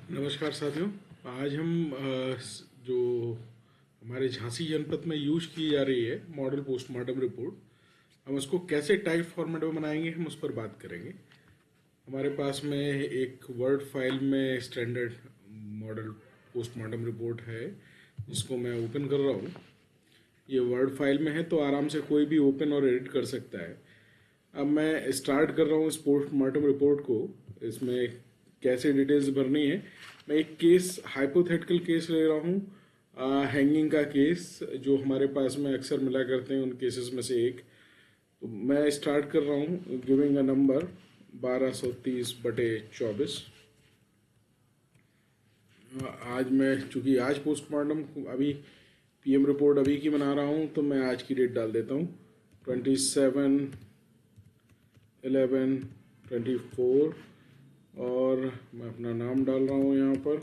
नमस्कार साथियों। आज हम जो हमारे झांसी जनपद में यूज की जा रही है मॉडल पोस्टमार्टम रिपोर्ट, हम उसको कैसे टाइप फॉर्मेट में बनाएंगे, हम उस पर बात करेंगे। हमारे पास में एक वर्ड फाइल में स्टैंडर्ड मॉडल पोस्टमार्टम रिपोर्ट है, जिसको मैं ओपन कर रहा हूँ। ये वर्ड फाइल में है तो आराम से कोई भी ओपन और एडिट कर सकता है। अब मैं स्टार्ट कर रहा हूँ इस पोस्टमार्टम रिपोर्ट को। इसमें कैसे डिटेल्स भरनी है, मैं एक केस हाइपोथेटिकल केस ले रहा हूँ, हैंगिंग का केस, जो हमारे पास में अक्सर मिला करते हैं उन केसेस में से एक। तो मैं स्टार्ट कर रहा हूँ गिविंग अ नंबर 1230/24। आज मैं चूंकि आज पोस्टमार्टम अभी पीएम रिपोर्ट अभी की बना रहा हूँ, तो मैं आज की डेट डाल देता हूँ 27/11/24। और मैं अपना नाम डाल रहा हूँ यहाँ पर।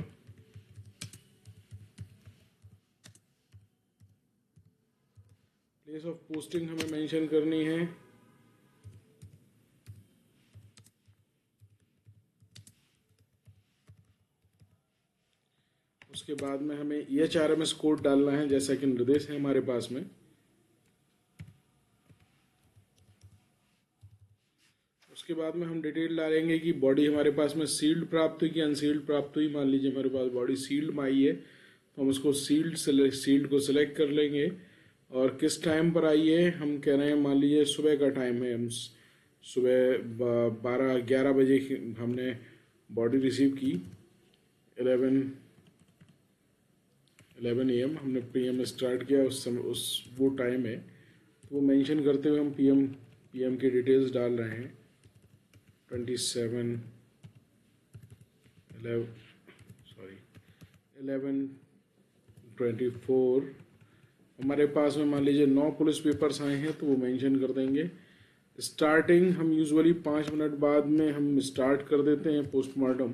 प्लेस ऑफ पोस्टिंग हमें मेंशन करनी है। उसके बाद में हमें EHRMS कोड डालना है, जैसा कि निर्देश है हमारे पास में। उसके बाद में हम डिटेल डालेंगे कि बॉडी हमारे पास में सील्ड प्राप्त हुई कि अनसील्ड प्राप्त हुई। मान लीजिए हमारे पास बॉडी सील्ड में आई है, तो हम उसको सील्ड को सिलेक्ट कर लेंगे। और किस टाइम पर आई है, हम कह रहे हैं मान लीजिए सुबह का टाइम है, हम सुबह 12-11 बजे हमने बॉडी रिसीव की। 11 AM हमने PM स्टार्ट किया, उस समय उस वो टाइम है, तो वो मेंशन करते हुए हम PM की डिटेल्स डाल रहे हैं। 11/24 हमारे पास में मान लीजिए 9 पुलिस पेपर्स आए हैं, तो वो मेंशन कर देंगे। स्टार्टिंग हम यूजुअली 5 मिनट बाद में हम स्टार्ट कर देते हैं postmortem.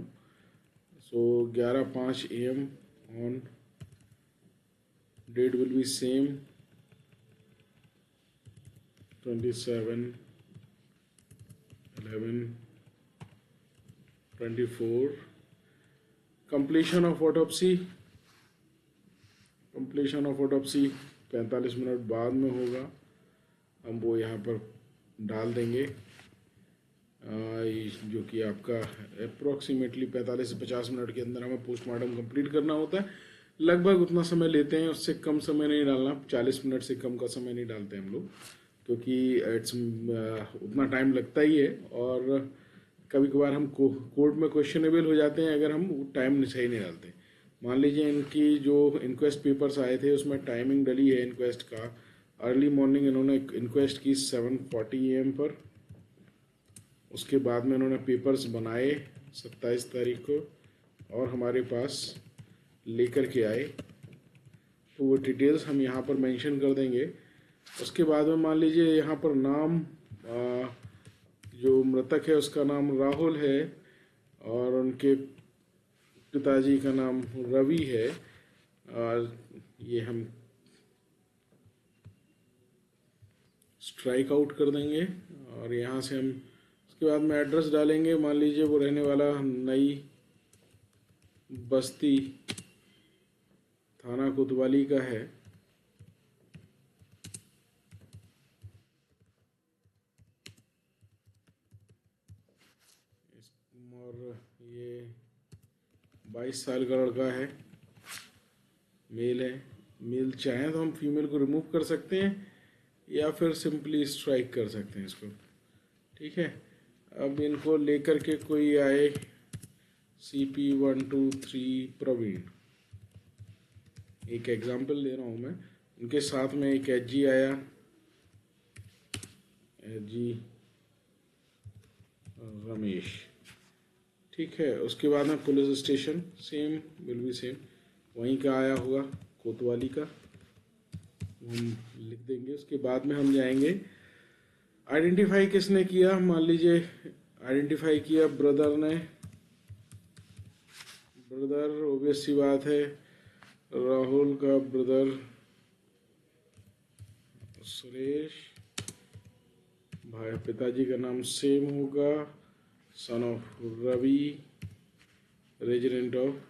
So 11:05 AM on date will be same 27/11/24। Completion of autopsy 45 minute बाद में होगा, हम वो यहाँ पर डाल देंगे। जो कि आपका अप्रोक्सीमेटली 45 से 50 मिनट के अंदर हमें पोस्टमार्टम कंप्लीट करना होता है। लगभग उतना समय लेते हैं, उससे कम समय नहीं डालना। 40 मिनट से कम का समय नहीं डालते हम लोग, क्योंकि इट्स उतना टाइम लगता ही है। और कभी कभार हम कोर्ट में क्वेश्चनेबल हो जाते हैं अगर हम टाइम सही नहीं डालते। मान लीजिए इनकी जो इंक्वेस्ट पेपर्स आए थे, उसमें टाइमिंग डली है इंक्वेस्ट का। अर्ली मॉर्निंग इन्होंने इंक्वेस्ट की 7:40 AM पर। उसके बाद में इन्होंने पेपर्स बनाए 27 तारीख को और हमारे पास लेकर के आए, तो वो डिटेल्स हम यहाँ पर मेंशन कर देंगे। उसके बाद में मान लीजिए यहाँ पर नाम, जो मृतक है उसका नाम राहुल है और उनके पिताजी का नाम रवि है। और ये हम स्ट्राइक आउट कर देंगे। और यहाँ से हम उसके बाद में एड्रेस डालेंगे। मान लीजिए वो रहने वाला नई बस्ती, थाना कोतवाली का है। और ये 22 साल का लड़का है, मेल है। मेल चाहें तो हम फीमेल को रिमूव कर सकते हैं या फिर सिंपली स्ट्राइक कर सकते हैं इसको। ठीक है, अब इनको लेकर के कोई आए, CP123 प्रवीण, एक एग्जांपल दे रहा हूँ मैं। उनके साथ में एक HG आया, HG रमेश। ठीक है, उसके बाद में police station same will be same, वहीं का आया होगा कोतवाली का, हम लिख देंगे। उसके बाद में हम जाएंगे आइडेंटिफाई किसने किया। मान लीजिए आइडेंटिफाई किया ब्रदर ने। ब्रदर ऑब्वियस सी बात है, राहुल का ब्रदर सुरेश, भाई पिताजी का नाम सेम होगा, son of Ravi, resident of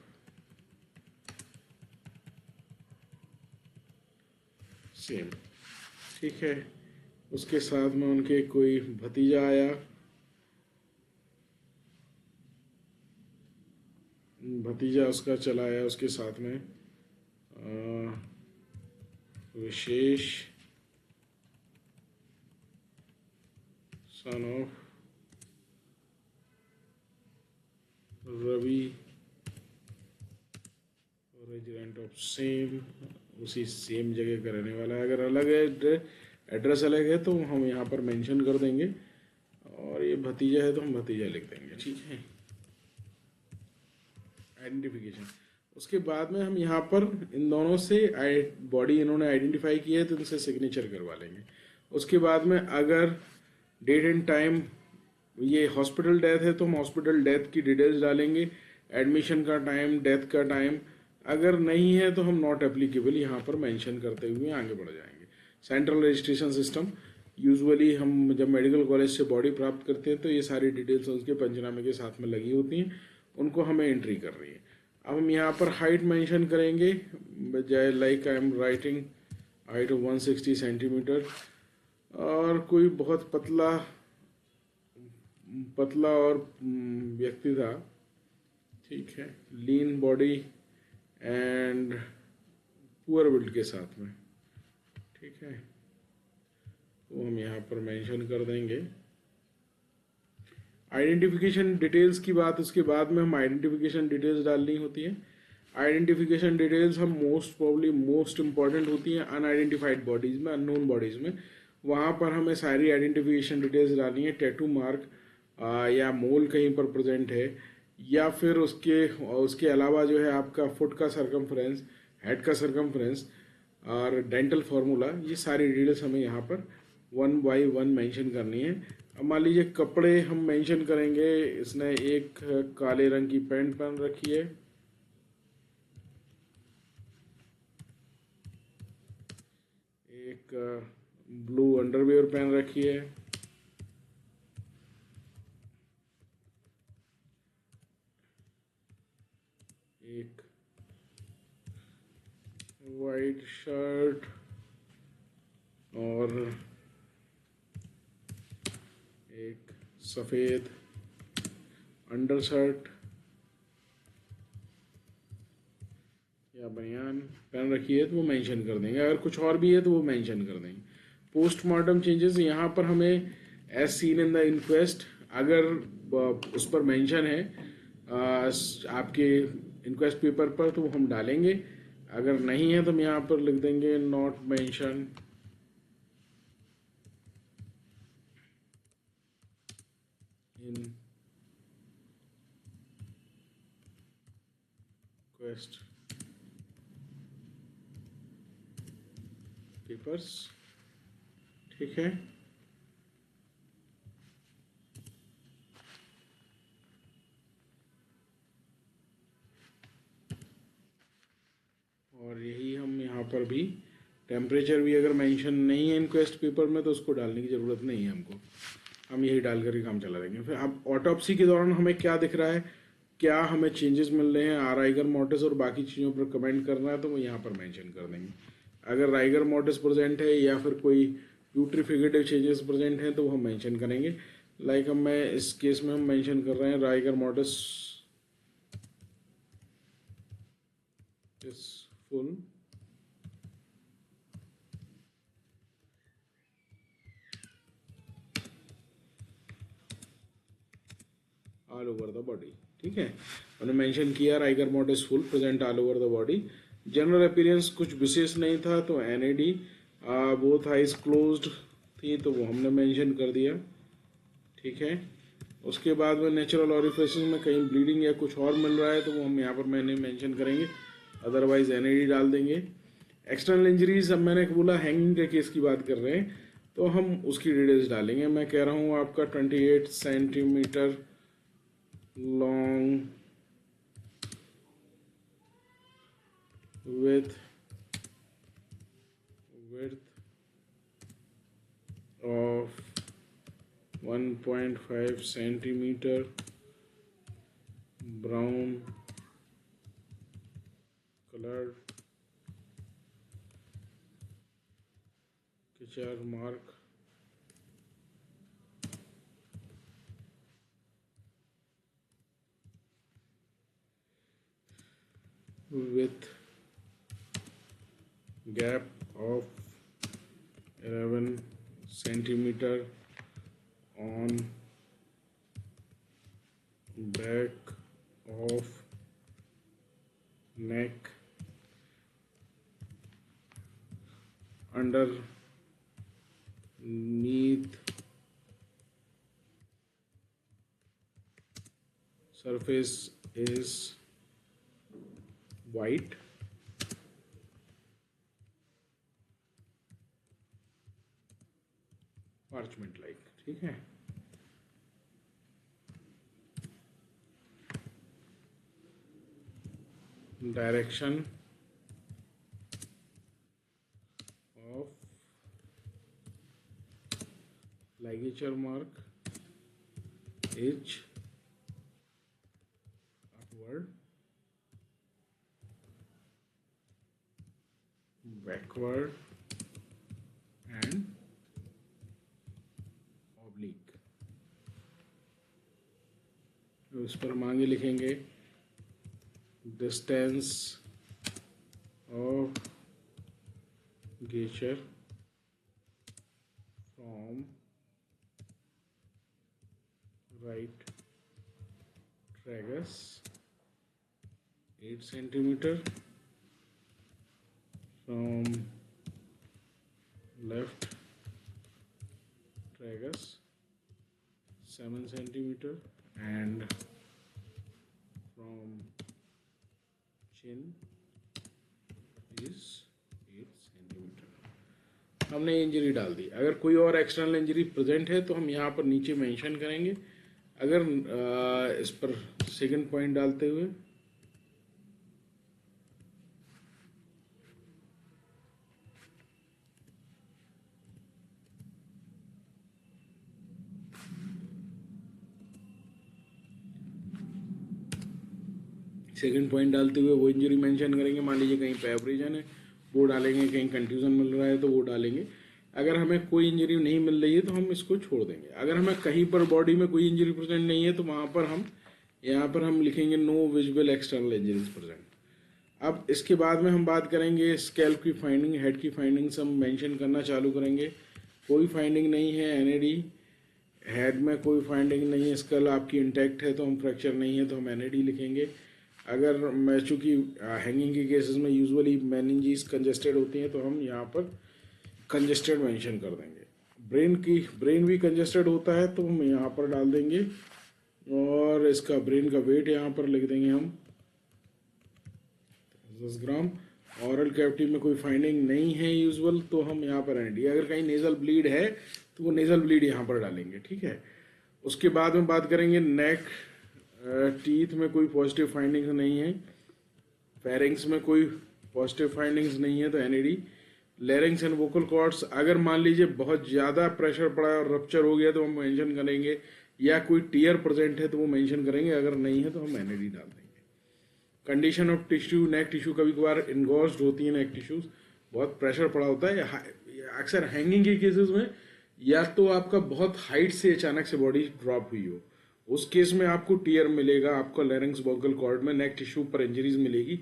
same. ठीक है, उसके साथ में उनके कोई भतीजा आया, भतीजा उसका चला आया उसके साथ में Vishesh son of Ravi resident of same, उसी सेम जगह का रहने वाला है। अगर अलग है, एड्रेस अलग है, तो हम यहाँ पर मेंशन कर देंगे, और ये भतीजा है तो हम भतीजा लिख देंगे। ठीक है, आइडेंटिफिकेशन। उसके बाद में हम यहाँ पर इन दोनों से बॉडी इन्होंने आइडेंटिफाई किया है तो इनसे सिग्नेचर करवा लेंगे। उसके बाद में अगर डेट एंड टाइम, ये हॉस्पिटल डेथ है तो हम हॉस्पिटल डेथ की डिटेल्स डालेंगे, एडमिशन का टाइम, डेथ का टाइम। अगर नहीं है तो हम नॉट एप्लीकेबल यहाँ पर मेंशन करते हुए आगे बढ़ जाएंगे। सेंट्रल रजिस्ट्रेशन सिस्टम, यूजुअली हम जब मेडिकल कॉलेज से बॉडी प्राप्त करते हैं तो ये सारी डिटेल्स उसके पंचनामे के साथ में लगी होती हैं, उनको हमें एंट्री कर रही है। अब हम यहाँ पर हाइट मेंशन करेंगे, बजाय like I am writing height of 160 centimetre, और कोई बहुत पतला और व्यक्ति था। ठीक है, lean body and poor build के साथ में। ठीक है, वो हम यहाँ पर मेंशन कर देंगे। आइडेंटिफिकेशन डिटेल्स की बात, उसके बाद में हम आइडेंटिफिकेशन डिटेल्स डालनी होती है। आइडेंटिफिकेशन डिटेल्स हम मोस्ट इम्पॉर्टेंट होती हैं अनआइडेंटिफाइड बॉडीज में, अननोन बॉडीज में। वहाँ पर हमें सारी आइडेंटिफिकेशन डिटेल्स डालनी है। टैटू मार्क या मोल कहीं पर प्रेजेंट है, या फिर उसके अलावा जो है आपका फुट का सरकमफ्रेंस, हेड का सरकमफ्रेंस और डेंटल फार्मूला, ये सारी डिटेल्स हमें यहाँ पर 1 बाय 1 मेंशन करनी है। अब मान लीजिए कपड़े हम मेंशन करेंगे, इसने एक काले रंग की पैंट पहन रखी है, एक ब्लू अंडरवियर पहन रखी है, एक वाइट शर्ट और एक सफ़ेद अंडर शर्ट या बनियान पहन रखी है तो वो मेंशन कर देंगे। अगर कुछ और भी है तो वो मेंशन कर देंगे। पोस्टमार्टम चेंजेस यहाँ पर हमें as seen in the inquest, अगर उस पर मेंशन है आपके इंक्वेस्ट पेपर पर तो वो हम डालेंगे। अगर नहीं है तो हम यहाँ पर लिख देंगे not mention in inquest papers. ठीक है, और यही हम यहाँ पर भी टेम्परेचर भी अगर मेंशन नहीं है इंक्वेस्ट पेपर में तो उसको डालने की ज़रूरत नहीं है हमको, हम यही डाल कर ही काम चला देंगे। फिर अब ऑटोप्सी के दौरान हमें क्या दिख रहा है, क्या हमें चेंजेस मिल रहे हैं, राइगर मोर्टिस और बाकी चीज़ों पर कमेंट करना है तो वो यहाँ पर मेंशन कर देंगे। अगर राइगर मोर्टिस प्रेजेंट है या फिर कोई प्यूट्रिफिकेटिव चेंजेस प्रेजेंट हैं तो वो हम मेंशन करेंगे। लाइक हम मैं इस केस में हम मेंशन कर रहे हैं rigor mortis is full all over the body. ठीक है, उन्होंने मेंशन किया rigor mortis full present all over the body. General appearance कुछ विशेष नहीं था तो एनएडी, बोथ आइज क्लोज्ड थी तो वो हमने मेंशन कर दिया। ठीक है, उसके बाद में नेचुरल ऑरिफिसेस में कहीं ब्लीडिंग या कुछ और मिल रहा है तो वो हम यहाँ पर मैंने मेंशन करेंगे, अदरवाइज एनएडी डाल देंगे। एक्सटर्नल इंजरीज, अब मैंने बोला हैंगिंग के केस की बात कर रहे हैं तो हम उसकी डिटेल्स डालेंगे। मैं कह रहा हूँ आपका 28 centimetre long with width of 1.5 centimeter, brown ligature mark with gap of 11 centimeter on back of neck underneath surface is white. Parchment like, ठीक है। Direction of ligature mark is upward, backward and oblique। तो इस पर मांगे लिखेंगे distance of गेचर from right tragus 8 centimeter, from left tragus 7 centimeter, and from chin is 8 centimeter। हमने injury डाल दी। अगर कोई और एक्सटर्नल इंजरी प्रेजेंट है तो हम यहाँ पर नीचे मेंशन करेंगे। अगर इस पर सेकंड पॉइंट डालते हुए वो इंजरी मेंशन करेंगे। मान लीजिए कहीं पे एब्रेजन है वो डालेंगे, कहीं कंट्यूजन मिल रहा है तो वो डालेंगे। अगर हमें कोई इंजरी नहीं मिल रही है तो हम इसको छोड़ देंगे। अगर हमें कहीं पर बॉडी में कोई इंजरी प्रेजेंट नहीं है तो वहाँ पर हम यहाँ पर हम लिखेंगे no visible external injuries present. अब इसके बाद में हम बात करेंगे स्कैल्प की फाइंडिंग, हेड की फाइंडिंग्स हम मेंशन करना चालू करेंगे। कोई फाइंडिंग नहीं है एनएडी, हेड में कोई फाइंडिंग नहीं है, स्कल आपकी इंटैक्ट है तो हम फ्रैक्चर नहीं है तो हम एनएडी लिखेंगे। अगर मैं चूँकि हैंगिंग के केसेस में यूजुअली मेनिंजीज कंजेस्टेड होती हैं तो हम यहाँ पर कंजेस्टेड मेंशन कर देंगे। ब्रेन भी कंजेस्टेड होता है तो हम यहाँ पर डाल देंगे, और इसका ब्रेन का वेट यहाँ पर लिख देंगे हम 10 ग्राम। ऑरल कैविटी में कोई फाइंडिंग नहीं है यूजुअल तो हम यहाँ पर एनडी। अगर कहीं नेजल ब्लीड है तो वो नेजल ब्लीड यहाँ पर डालेंगे, ठीक है। उसके बाद में बात करेंगे नेक, टीथ में कोई पॉजिटिव फाइंडिंग्स नहीं है, फेरिंग्स में कोई पॉजिटिव फाइंडिंग्स नहीं है तो NAD. Larynx and vocal cords, अगर मान लीजिए बहुत ज़्यादा प्रेशर पड़ा है और रप्चर हो गया तो हम मेंशन करेंगे, या कोई टीयर प्रेजेंट है तो वो मेंशन करेंगे। अगर नहीं है तो हम एनएडी डाल देंगे। Condition of tissue, neck tissue कभी कभार इनगॉज्ड होती है नेक टिश्यूज, बहुत प्रेशर पड़ा होता है। अक्सर हैंगिंग के केसेस में या तो आपका बहुत हाइट से अचानक से बॉडी ड्रॉप हुई हो, उस केस में आपको टीयर मिलेगा, आपको लेरिंग्स वोकल कॉर्ड में, नेक टिश्यू पर इंजरीज मिलेगी।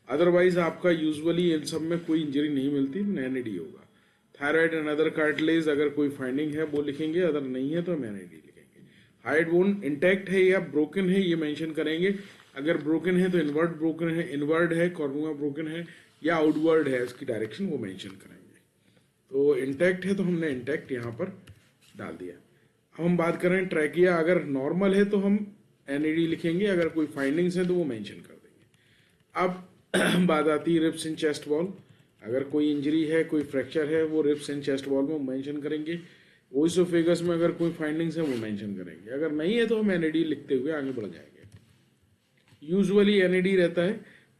अदरवाइज आपका यूजुअली इन सब में कोई इंजरी नहीं मिलती, एनएडी होगा। थायराइड एंड अदर कार्टिलेज, अगर कोई फाइंडिंग है वो लिखेंगे, अगर नहीं है तो हम एनएडी लिखेंगे। हाइड बोन इंटैक्ट है या ब्रोकन है ये मेंशन करेंगे। अगर ब्रोकन है तो इनवर्ड ब्रोकन है, इनवर्ड है कॉर्नुआ ब्रोकन है, या आउटवर्ड है उसकी डायरेक्शन वो मेंशन करेंगे। तो इंटैक्ट है तो हमने इंटैक्ट यहाँ पर डाल दिया। अब हम बात करें ट्रैकिया, अगर नॉर्मल है तो हम एनएडी लिखेंगे, अगर कोई फाइंडिंग्स है तो वो मेंशन कर देंगे। अब बात आती है रिब्स इन चेस्ट वॉल। अगर कोई इंजरी है, कोई फ्रैक्चर है, वो रिब्स इन चेस्ट वॉल में मेंशन करेंगे। ओइसोफेगस में अगर कोई फाइंडिंग्स है वो मेंशन करेंगे। अगर नहीं है तो हम एनएडी लिखते हुए आगे बढ़ जाएंगे। यूजुअली एनएडी रहता है।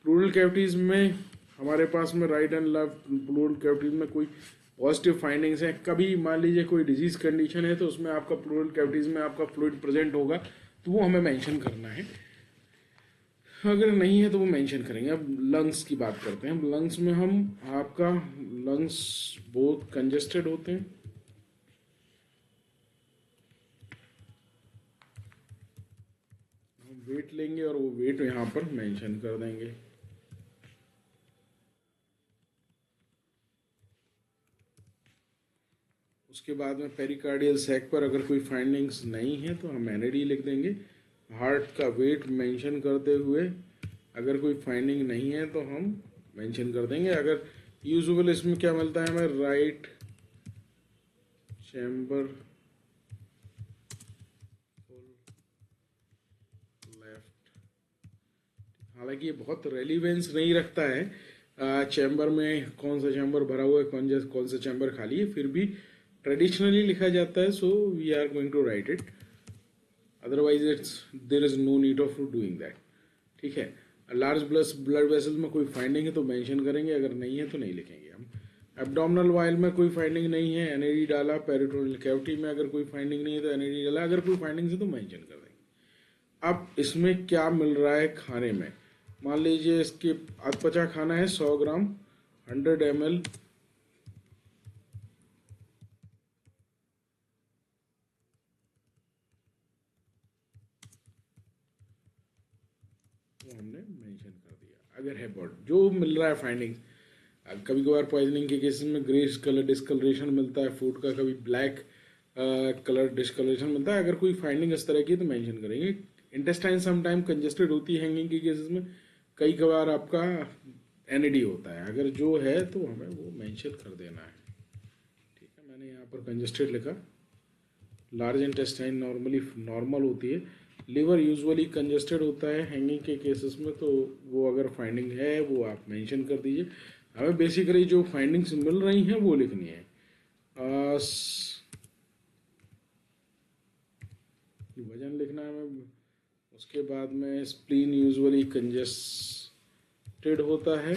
प्लूरल कैविटीज में हमारे पास में right and left pleural cavities में कोई पॉजिटिव फाइंडिंग्स हैं। कभी मान लीजिए कोई डिजीज कंडीशन है तो उसमें आपका प्लूरल कैविटीज में आपका फ्लूइड प्रेजेंट होगा तो वो हमें मेंशन करना है। अगर नहीं है तो वो मेंशन करेंगे। अब लंग्स की बात करते हैं। लंग्स में हम आपका लंग्स बहुत कंजेस्टेड होते हैं, हम वेट लेंगे और वो वेट यहाँ पर मेंशन कर देंगे। उसके बाद में पेरिकार्डियल सैक पर अगर कोई फाइंडिंग्स नहीं है तो हम एनएडी लिख देंगे। हार्ट का वेट मेंशन करते हुए अगर कोई फाइंडिंग नहीं है तो हम मेंशन कर देंगे। अगर यूजुअल इसमें क्या मिलता है हमें, राइट चैम्बर लेफ्ट। हालांकि ये बहुत रेलिवेंस नहीं रखता है चैम्बर में कौन सा चैम्बर भरा हुआ है, कौन सा चैम्बर खाली है, फिर भी ट्रेडिशनली लिखा जाता है, so we are going to write it, otherwise it's there is no need of doing that. ठीक है। लार्ज ब्लड वेसल में कोई फाइंडिंग है तो मेंशन करेंगे, अगर नहीं है तो नहीं लिखेंगे हम। एब्डोमिनल वाइल में कोई फाइंडिंग नहीं है, एनएडी डाला। पेरिटोनियल कैविटी में अगर कोई फाइंडिंग नहीं है तो एनएडी डाला, अगर कोई फाइंडिंग है तो मेंशन कर देंगे। अब इसमें क्या मिल रहा है खाने में, मान लीजिए इसके अधपचा खाना है 100 ग्राम 100 ml, वो हमने मेंशन कर दिया। अगर है बॉडी जो मिल रहा है फाइंडिंग, कभी कभार पॉइजनिंग के केसेस में ग्रेस कलर डिस्कलरेशन मिलता है फूड का, कभी ब्लैक कलर डिस्कलरेशन मिलता है, अगर कोई फाइंडिंग इस तरह की तो मेंशन करेंगे। इंटेस्टाइन समटाइम कंजेस्टेड होती है हैंगिंग के केसेस में, कई कभार आपका एनएडी होता है, अगर जो है तो हमें वो मेंशन कर देना है। ठीक है, मैंने यहाँ पर कंजेस्टेड लिखा। लार्ज इंटेस्टाइन नॉर्मली नॉर्मल होती है, लिवर यूजुअली कंजेस्टेड होता है हैंगिंग के केसेस में, तो वो अगर फाइंडिंग है वो आप मेंशन कर दीजिए। हमें बेसिकली जो फाइंडिंग्स मिल रही हैं वो लिखनी है। वजन लिखना है हमें। उसके बाद में स्प्लीन यूजुअली कंजेस्टेड होता है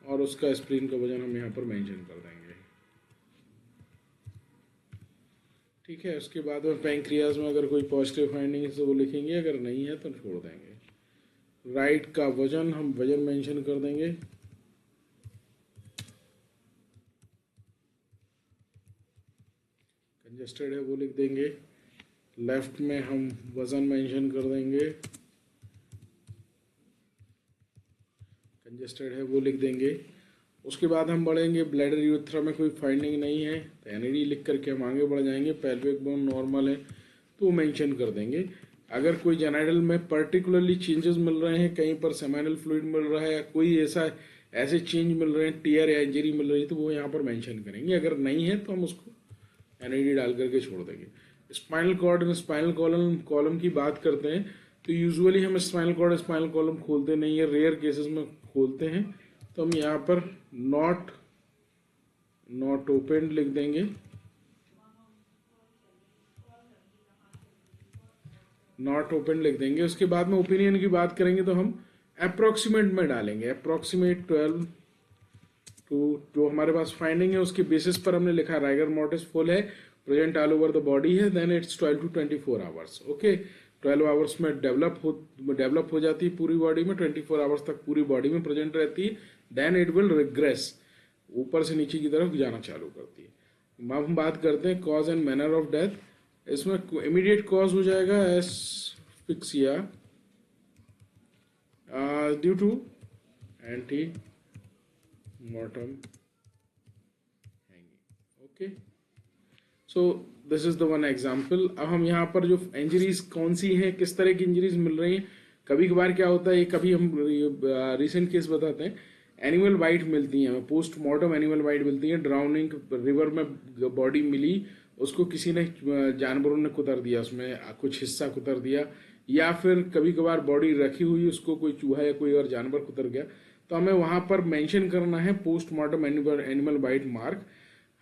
और उसका स्प्लीन का वजन हम यहाँ पर मेंशन कर देंगे। ठीक है। उसके बाद में पैंक्रियाज में अगर कोई पॉजिटिव फाइंडिंग है तो वो लिखेंगे, अगर नहीं है तो छोड़ देंगे। राइट का वजन हम वजन मेंशन कर देंगे। कंजेस्टेड है वो लिख देंगे। लेफ्ट में हम वजन मेंशन कर देंगे, कंजेस्टेड है वो लिख देंगे। उसके बाद हम बढ़ेंगे ब्लैडर यूरेथ्रा में कोई फाइंडिंग नहीं है तो एनएडी लिख करके हम आगे बढ़ जाएंगे। पेल्विक बोन नॉर्मल है तो मेंशन कर देंगे। अगर कोई जेनाइडल में पर्टिकुलरली चेंजेस मिल रहे हैं, कहीं पर सेमाइनल फ्लूइड मिल रहा है या कोई ऐसे चेंज मिल रहे हैं, टीयर या इंजरी मिल रही है, तो वो यहाँ पर मेंशन करेंगे। अगर नहीं है तो हम उसको एनएडी डाल करके छोड़ देंगे। Spinal cord and spinal column की बात करते हैं तो यूजुअली हम स्पाइनल कॉर्ड स्पाइनल कॉलम खोलते नहीं है, रेयर केसेस में खोलते हैं, तो हम यहाँ पर नॉट ओपन लिख देंगे। नॉट ओपन लिख देंगे। उसके बाद में ओपिनियन की बात करेंगे तो हम अप्रोक्सीमेट में डालेंगे। अप्रोक्सीमेट 12 टू जो हमारे पास फाइंडिंग है उसके बेसिस पर हमने लिखा राइगर मोर्टिस फुल है, present all over the body है, then it's 12 to 24 hours. Okay, 12 hours में डेवलप हो जाती है पूरी बॉडी में, 24 आवर्स तक पूरी बॉडी में प्रेजेंट रहती है, देन इट विल रिग्रेस, ऊपर से नीचे की तरफ जाना चालू करती है। अब हम बात करते हैं cause and manner of death. इसमें इमीडिएट कॉज हो जाएगा asphyxia due to ante mortem hanging। Okay, so this is the one example. अब हम यहाँ पर जो इंजरीज कौन सी हैं, किस तरह की इंजरीज मिल रही हैं, कभी कभार क्या होता है, कभी हम रिसेंट केस बताते हैं, एनिमल बाइट मिलती है, पोस्टमार्टम एनिमल बाइट मिलती है, ड्राउनिंग रिवर में बॉडी मिली, उसको किसी ने जानवरों ने कुतर दिया, उसमें कुछ हिस्सा कुतर दिया, या फिर कभी कभार बॉडी रखी हुई उसको कोई चूहा या कोई और जानवर कुतर गया, तो हमें वहां पर मेंशन करना है पोस्टमार्टम एनिमल बाइट मार्क।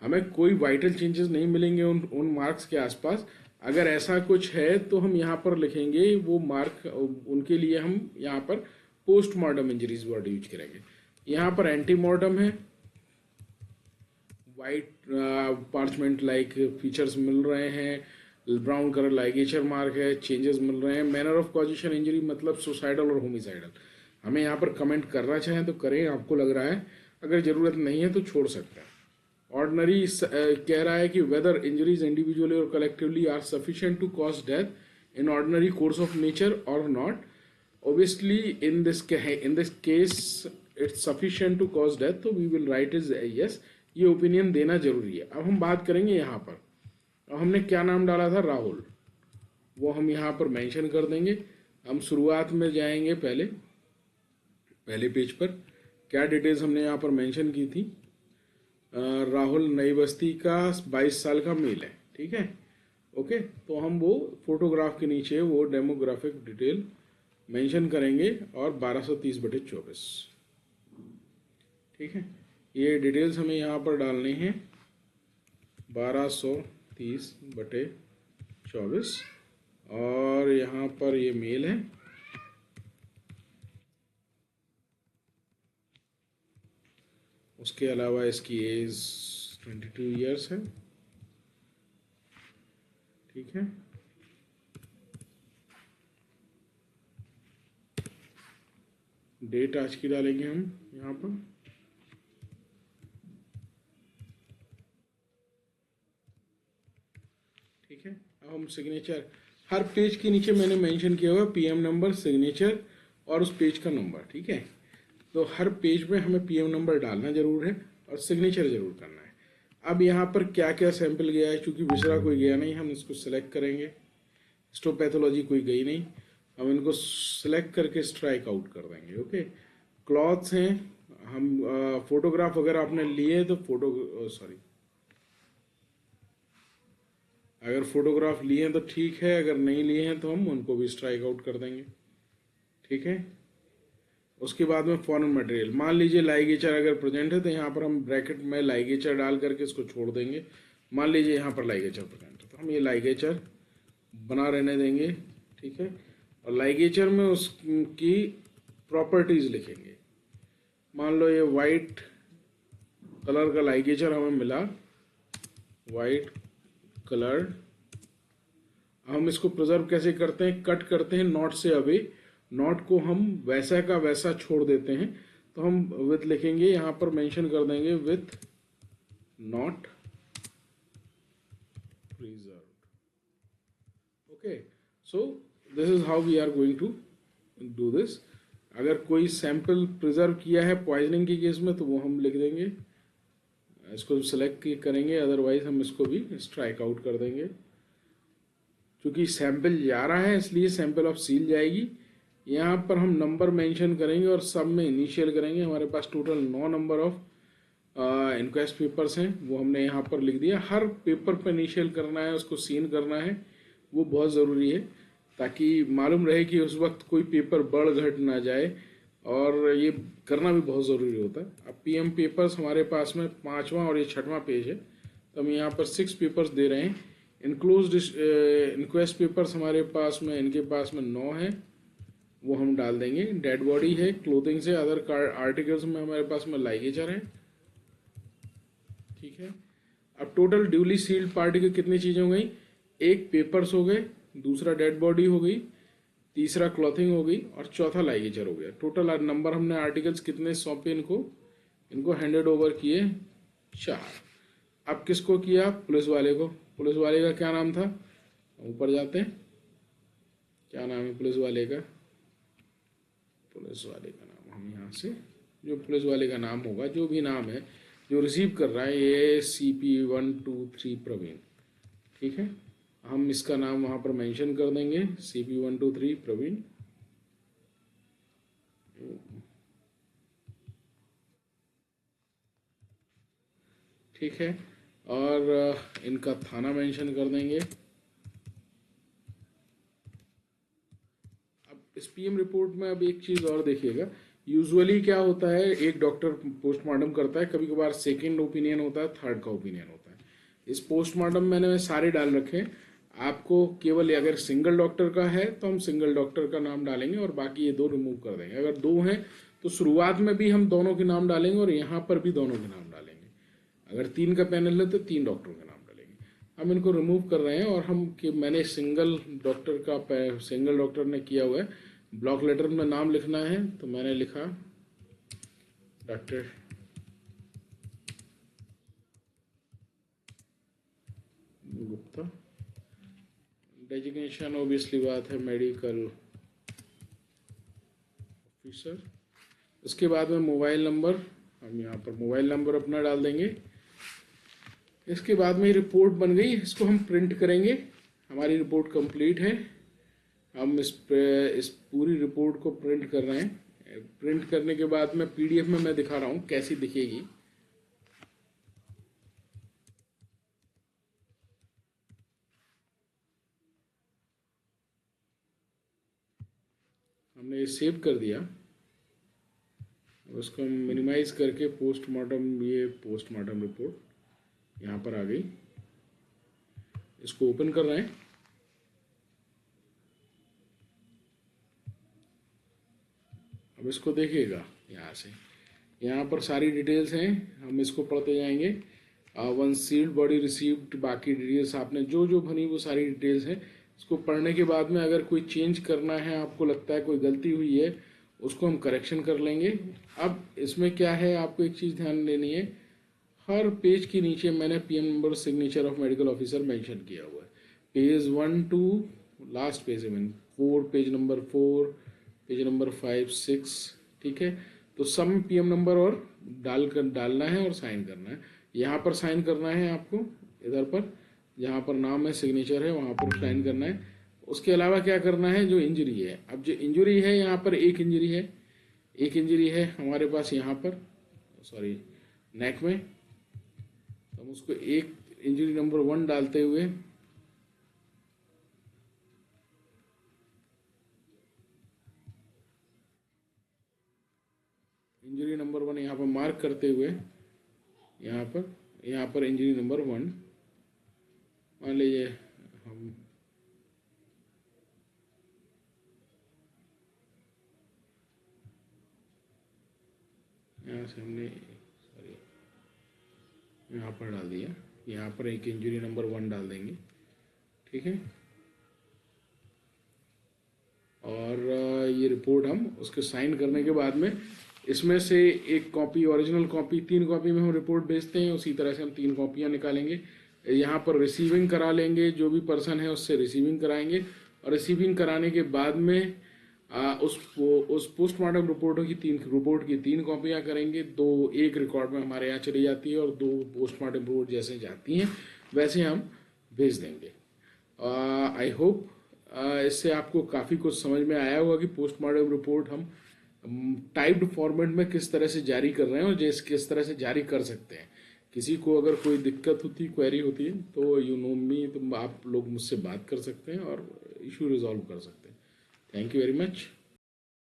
हमें कोई वाइटल चेंजेस नहीं मिलेंगे उन मार्क्स के आसपास। अगर ऐसा कुछ है तो हम यहाँ पर लिखेंगे वो मार्क, उनके लिए हम यहाँ पर पोस्टमार्टम इंजरीज वर्ड यूज करेंगे। यहाँ पर एंटीमार्टम है, वाइट पार्चमेंट लाइक फीचर्स मिल रहे हैं, ब्राउन कलर लाइगेचर मार्क है, चेंजेस मिल रहे हैं। मैनर ऑफ कॉजिशन इंजरी मतलब सुसाइडल और होमिसाइडल। हमें यहाँ पर कमेंट करना चाहें तो करें, आपको लग रहा है, अगर जरूरत नहीं है तो छोड़ सकते हैं। ऑर्डनरी कह रहा है कि वेदर इंजरीज इंडिविजुअली और collectively are sufficient to cause death in ordinary course of nature और not. Obviously in this case it's sufficient to cause death, तो we will write is yes. ये ओपिनियन देना जरूरी है। अब हम बात करेंगे यहाँ पर, अब हमने क्या नाम डाला था, राहुल, वो हम यहाँ पर मेंशन कर देंगे। हम शुरुआत में जाएंगे, पहले पेज पर क्या डिटेल्स हमने यहाँ पर मेंशन की थी। राहुल नई बस्ती का 22 साल का मेल है, ठीक है, ओके। तो हम वो फोटोग्राफ के नीचे वो डेमोग्राफिक डिटेल मेंशन करेंगे और 1230/24, ठीक है। ये डिटेल्स हमें यहाँ पर डालने हैं 1230/24 और यहाँ पर ये मेल है। उसके अलावा इसकी एज 22 ईयर्स है, ठीक है। डेट आज की डालेंगे हम यहाँ पर, ठीक है। अब हम सिग्नेचर, हर पेज के नीचे मैंने मेंशन किया हुआ पीएम नंबर, सिग्नेचर और उस पेज का नंबर, ठीक है। तो हर पेज में हमें पीएम नंबर डालना जरूर है और सिग्नेचर जरूर करना है। अब यहाँ पर क्या क्या सैंपल गया है, चूंकि विसरा कोई गया नहीं, हम इसको सिलेक्ट करेंगे। हिस्टोपैथोलॉजी कोई गई नहीं, हम इनको सिलेक्ट करके स्ट्राइक आउट कर देंगे, ओके। क्लॉथ्स हैं, हम फोटोग्राफ अगर आपने लिए तो अगर फोटोग्राफ लिए हैं तो ठीक है, अगर नहीं लिए हैं तो हम उनको भी स्ट्राइक आउट कर देंगे, ठीक है। उसके बाद में फॉरेन मटेरियल, मान लीजिए लाइगेचर अगर प्रेजेंट है तो यहाँ पर हम ब्रैकेट में लाइगेचर डाल करके इसको छोड़ देंगे। मान लीजिए यहाँ पर लाइगेचर प्रेजेंट है तो हम ये लाइगेचर बना रहने देंगे, ठीक है। और लाइगेचर में उसकी प्रॉपर्टीज लिखेंगे। मान लो ये वाइट कलर का लाइगेचर हमें मिला, वाइट कलर। हम इसको प्रिजर्व कैसे करते हैं, कट करते हैं नॉट से अवे, नॉट को हम वैसा का वैसा छोड़ देते हैं। तो हम विथ लिखेंगे, यहां पर मेंशन कर देंगे with not preserved, okay. So this is how we are going to do this. अगर कोई सैंपल प्रिजर्व किया है पॉइजनिंग के केस में तो वो हम लिख देंगे, इसको सिलेक्ट करेंगे, अदरवाइज हम इसको भी स्ट्राइक आउट कर देंगे। क्योंकि सैंपल जा रहा है इसलिए सैंपल ऑफ सील जाएगी। यहाँ पर हम नंबर मेंशन करेंगे और सब में इनिशियल करेंगे। हमारे पास total 9 number of inquest papers हैं, वो हमने यहाँ पर लिख दिया। हर पेपर पर इनिशियल करना है, उसको सीन करना है, वो बहुत ज़रूरी है ताकि मालूम रहे कि उस वक्त कोई पेपर बढ़ घट ना जाए, और ये करना भी बहुत ज़रूरी होता है। अब पीएम पेपर्स हमारे पास में 5वां और ये 6वां पेज है, तो हम यहाँ पर 6 पेपर्स दे रहे हैं। इनक्लोज्ड इंक्वेस्ट पेपर्स हमारे पास में, इनके पास में 9 है, वो हम डाल देंगे। डेड बॉडी है, क्लोथिंग से अदर आर्टिकल्स में हमारे पास में लाइगेचर है, ठीक है। अब टोटल ड्यूली सील्ड पार्टी की कितनी चीजें हो गई, एक पेपर्स हो गए, दूसरा डेड बॉडी हो गई, तीसरा क्लॉथिंग हो गई और चौथा लाइगेचर हो गया। टोटल नंबर हमने आर्टिकल्स कितने सौंपे इनको हैंडेड ओवर किए 4। अब किसको किया, पुलिस वाले को। पुलिस वाले का क्या नाम था, ऊपर जाते हैं, क्या नाम है पुलिस वाले का। पुलिस वाले का नाम हम यहाँ से, जो पुलिस वाले का नाम होगा, जो भी नाम है जो रिसीव कर रहा है, ये CP123 प्रवीण, ठीक है। हम इसका नाम वहां पर मेंशन कर देंगे, CP123 प्रवीण, ठीक है। और इनका थाना मेंशन कर देंगे। अब इस पीएम रिपोर्ट में अब एक चीज और देखिएगा, यूजुअली क्या होता है, एक डॉक्टर पोस्टमार्टम करता है, कभी कभार सेकेंड ओपिनियन होता है, थर्ड का ओपिनियन होता है। इस पोस्टमार्टम मैंने सारे डाल रखे हैं। आपको केवल अगर सिंगल डॉक्टर का है तो हम सिंगल डॉक्टर का नाम डालेंगे और बाकी ये 2 रिमूव कर देंगे। अगर 2 हैं तो शुरुआत में भी हम दोनों के नाम डालेंगे और यहाँ पर भी दोनों के नाम डालेंगे। अगर 3 का पैनल है तो 3 डॉक्टरों के नाम डालेंगे। हम इनको रिमूव कर रहे हैं और हम कि मैंने सिंगल डॉक्टर ने किया हुआ है। ब्लॉक लेटर में नाम लिखना है तो मैंने लिखा डॉक्टर गुप्ता। डेजिग्नेशन ऑब्वियसली बात है मेडिकल ऑफिसर। इसके बाद में मोबाइल नंबर, हम यहाँ पर मोबाइल नंबर अपना डाल देंगे। इसके बाद में ये रिपोर्ट बन गई, इसको हम प्रिंट करेंगे। हमारी रिपोर्ट कंप्लीट है। हम इस पूरी रिपोर्ट को प्रिंट कर रहे हैं। प्रिंट करने के बाद में पीडीएफ में मैं दिखा रहा हूँ कैसी दिखेगी। हमने ये सेव कर दिया। उसको हम मिनिमाइज करके पोस्टमार्टम रिपोर्ट यहाँ पर आ गई। इसको ओपन कर रहे हैं। अब इसको देखिएगा यहाँ से, यहाँ पर सारी डिटेल्स हैं, हम इसको पढ़ते जाएंगे। वन सील्ड बॉडी रिसीव्ड, बाकी डिटेल्स आपने जो जो भरी वो सारी डिटेल्स हैं। इसको पढ़ने के बाद में अगर कोई चेंज करना है, आपको लगता है कोई गलती हुई है, उसको हम करेक्शन कर लेंगे। अब इसमें क्या है, आपको एक चीज़ ध्यान देनी है, हर पेज के नीचे मैंने PM number signature of medical officer mention किया हुआ है। पेज 1 टू लास्ट पेज है, 4, पेज नंबर 4, पेज नंबर 5, 6, ठीक है। तो सब में पीएम नंबर और डालना है और साइन करना है। यहाँ पर साइन करना है आपको, इधर पर जहाँ पर नाम है सिग्नेचर है वहाँ पर साइन करना है। उसके अलावा क्या करना है, जो इंजरी है, अब जो इंजरी है यहाँ पर एक इंजरी है हमारे पास यहाँ पर, सॉरी नेक में, तो हम उसको एक इंजरी नंबर 1 डालते हुए इंजरी नंबर 1 यहाँ पर मार्क करते हुए यहाँ पर इंजरी नंबर 1 मान लीजिए हम यहाँ से हमने सॉरी यहाँ पर डाल दिया। यहाँ पर एक इंजरी नंबर 1 डाल देंगे, ठीक है। और ये रिपोर्ट हम उसके साइन करने के बाद में इसमें से एक कॉपी, ओरिजिनल कॉपी, 3 कॉपी में हम रिपोर्ट भेजते हैं, उसी तरह से हम 3 कॉपियाँ निकालेंगे। यहाँ पर रिसीविंग करा लेंगे, जो भी पर्सन है उससे रिसीविंग कराएंगे, और रिसीविंग कराने के बाद में उस पोस्टमार्टम रिपोर्ट की 3 कॉपियाँ करेंगे। 2 एक रिकॉर्ड में हमारे यहाँ चली जाती है और 2 पोस्टमार्टम रिपोर्ट जैसे जाती हैं वैसे हम भेज देंगे। आई होप इससे आपको काफ़ी कुछ समझ में आया होगा कि पोस्टमार्टम रिपोर्ट हम टाइप्ड फॉर्मेट में किस तरह से जारी कर रहे हैं और किस तरह से जारी कर सकते हैं। किसी को अगर कोई दिक्कत होती, क्वेरी होती है तो यू नो मी, तो आप लोग मुझसे बात कर सकते हैं और इशू रिजॉल्व कर सकते हैं। Thank you very much.